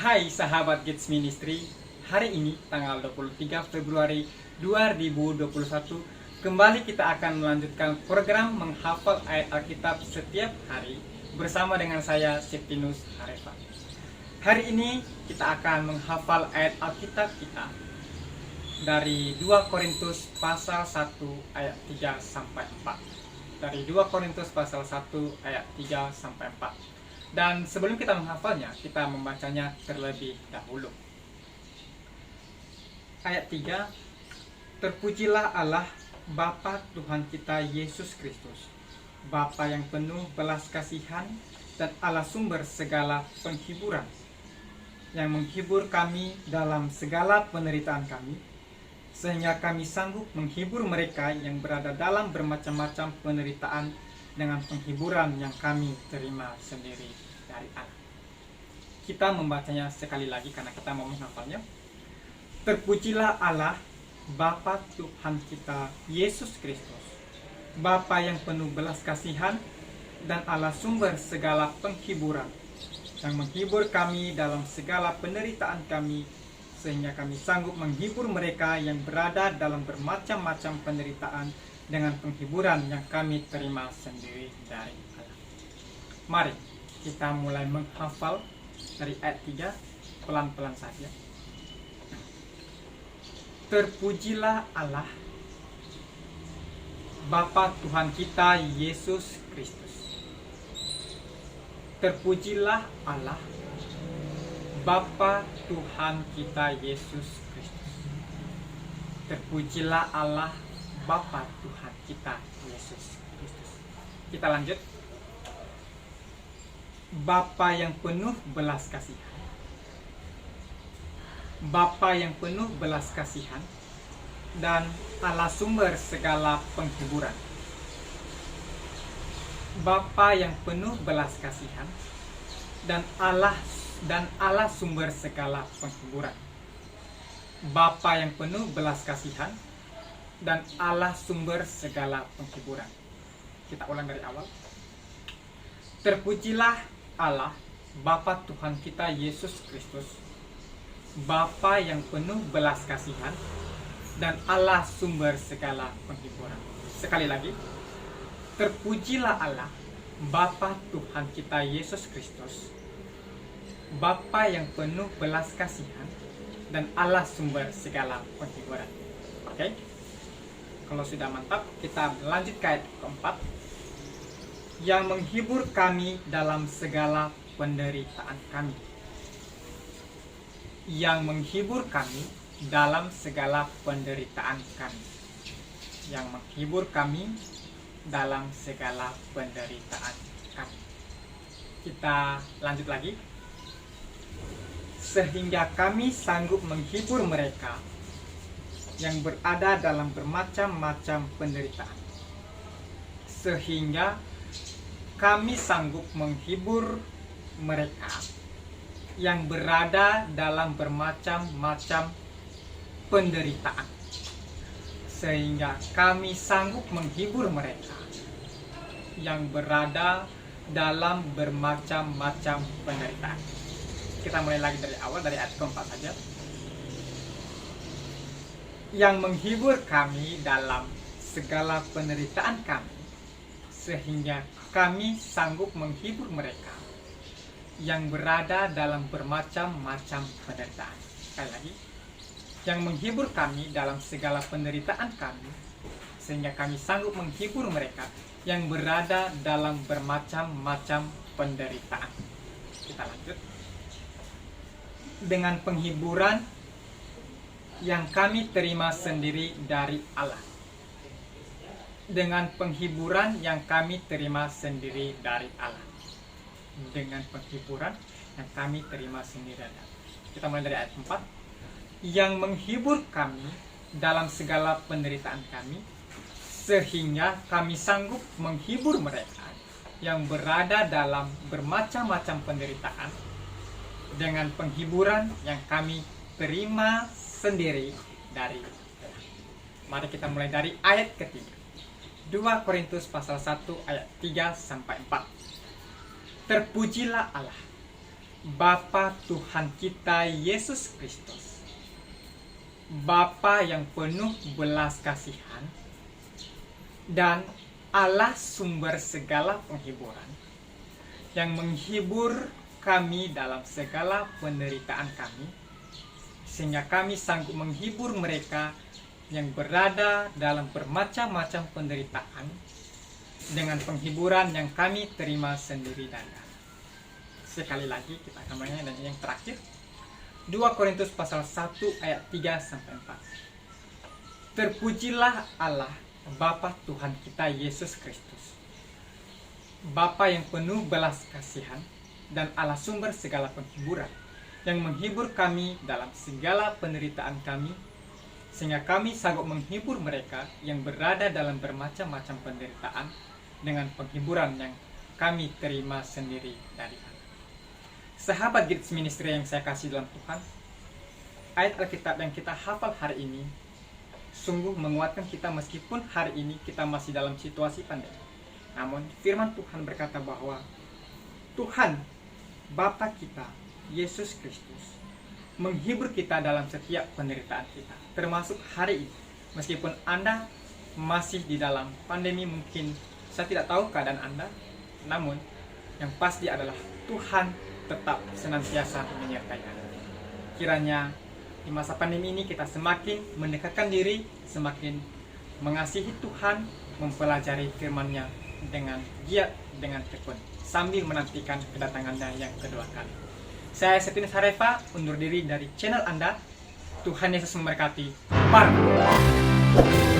Hai sahabat Gates Ministry, hari ini tanggal 23 Februari 2021 kembali kita akan melanjutkan program menghafal ayat Alkitab setiap hari bersama dengan saya Septinus Harefa. Hari ini kita akan menghafal ayat Alkitab kita dari 2 Korintus pasal 1 ayat 3 sampai 4. Dari 2 Korintus pasal 1 ayat 3 sampai 4. Dan sebelum kita menghafalnya, kita membacanya terlebih dahulu. Ayat 3, terpujilah Allah Bapa Tuhan kita Yesus Kristus, Bapa yang penuh belas kasihan dan Allah sumber segala penghiburan, yang menghibur kami dalam segala penderitaan kami, sehingga kami sanggup menghibur mereka yang berada dalam bermacam-macam penderitaan dengan penghiburan yang kami terima sendiri dari Allah. Kita membacanya sekali lagi karena kita mau menghafalnya. Terpujilah Allah Bapa Tuhan kita Yesus Kristus, Bapa yang penuh belas kasihan dan Allah sumber segala penghiburan, yang menghibur kami dalam segala penderitaan kami, sehingga kami sanggup menghibur mereka yang berada dalam bermacam-macam penderitaan dengan penghiburan yang kami terima sendiri dari Allah. Mari kita mulai menghafal dari ayat 3 pelan-pelan saja. Terpujilah Allah Bapa Tuhan kita Yesus Kristus. Terpujilah Allah Bapa Tuhan kita Yesus Kristus. Terpujilah Allah Bapa Tuhan kita Yesus Kristus. Kita lanjut. Bapa yang penuh belas kasihan. Bapa yang penuh belas kasihan dan Allah sumber segala penghiburan. Bapa yang penuh belas kasihan dan Allah sumber segala penghiburan. Bapa yang penuh belas kasihan dan Allah sumber segala penghiburan. Kita ulang dari awal. Terpujilah Allah Bapa Tuhan kita Yesus Kristus, Bapa yang penuh belas kasihan dan Allah sumber segala penghiburan. Sekali lagi. Terpujilah Allah Bapa Tuhan kita Yesus Kristus, Bapa yang penuh belas kasihan dan Allah sumber segala penghiburan. Oke? Kalau sudah mantap, kita lanjut ke ayat keempat. Yang menghibur kami dalam segala penderitaan kami. Yang menghibur kami dalam segala penderitaan kami. Yang menghibur kami dalam segala penderitaan kami. Kita lanjut lagi. Sehingga kami sanggup menghibur mereka yang berada dalam bermacam-macam penderitaan. Sehingga kami sanggup menghibur mereka yang berada dalam bermacam-macam penderitaan. Sehingga kami sanggup menghibur mereka yang berada dalam bermacam-macam penderitaan. Kita mulai lagi dari awal, dari ayat keempat saja. Yang menghibur kami dalam segala penderitaan kami, sehingga kami sanggup menghibur mereka yang berada dalam bermacam-macam penderitaan. Sekali lagi. Yang menghibur kami dalam segala penderitaan kami, sehingga kami sanggup menghibur mereka yang berada dalam bermacam-macam penderitaan. Kita lanjut. Dengan penghiburan yang kami terima sendiri dari Allah. Dengan penghiburan yang kami terima sendiri dari Allah. Dengan penghiburan yang kami terima sendiri dari Allah. Kita mulai dari ayat 4. Yang menghibur kami dalam segala penderitaan kami, sehingga kami sanggup menghibur mereka yang berada dalam bermacam-macam penderitaan dengan penghiburan yang kami terima sendiri dari Allah. Mari kita mulai dari ayat ketiga. 2 Korintus pasal 1 ayat 3 sampai 4. Terpujilah Allah Bapa Tuhan kita Yesus Kristus, Bapa yang penuh belas kasihan dan Allah sumber segala penghiburan, yang menghibur kami dalam segala penderitaan kami, sehingga kami sanggup menghibur mereka yang berada dalam bermacam-macam penderitaan dengan penghiburan yang kami terima sendiri dari Allah. Sekali lagi kita akan menyanyi, dan yang terakhir 2 Korintus pasal 1 ayat 3-4. Terpujilah Allah Bapa Tuhan kita Yesus Kristus, Bapa yang penuh belas kasihan dan Allah sumber segala penghiburan, yang menghibur kami dalam segala penderitaan kami, sehingga kami sanggup menghibur mereka yang berada dalam bermacam-macam penderitaan dengan penghiburan yang kami terima sendiri dari Allah. Sahabat Gids Ministry yang saya kasih dalam Tuhan, ayat Alkitab yang kita hafal hari ini sungguh menguatkan kita meskipun hari ini kita masih dalam situasi pandemi. Namun firman Tuhan berkata bahwa Tuhan Bapa kita Yesus Kristus menghibur kita dalam setiap penderitaan kita, termasuk hari ini. Meskipun Anda masih di dalam pandemi, mungkin saya tidak tahu keadaan Anda, namun yang pasti adalah Tuhan tetap senantiasa menyertai Anda. Kiranya di masa pandemi ini kita semakin mendekatkan diri, semakin mengasihi Tuhan, mempelajari firman-Nya dengan giat, dengan tekun, sambil menantikan kedatangannya yang kedua kali. Saya Septinus Harefa, undur diri dari channel Anda. Tuhan Yesus memberkati. Bye.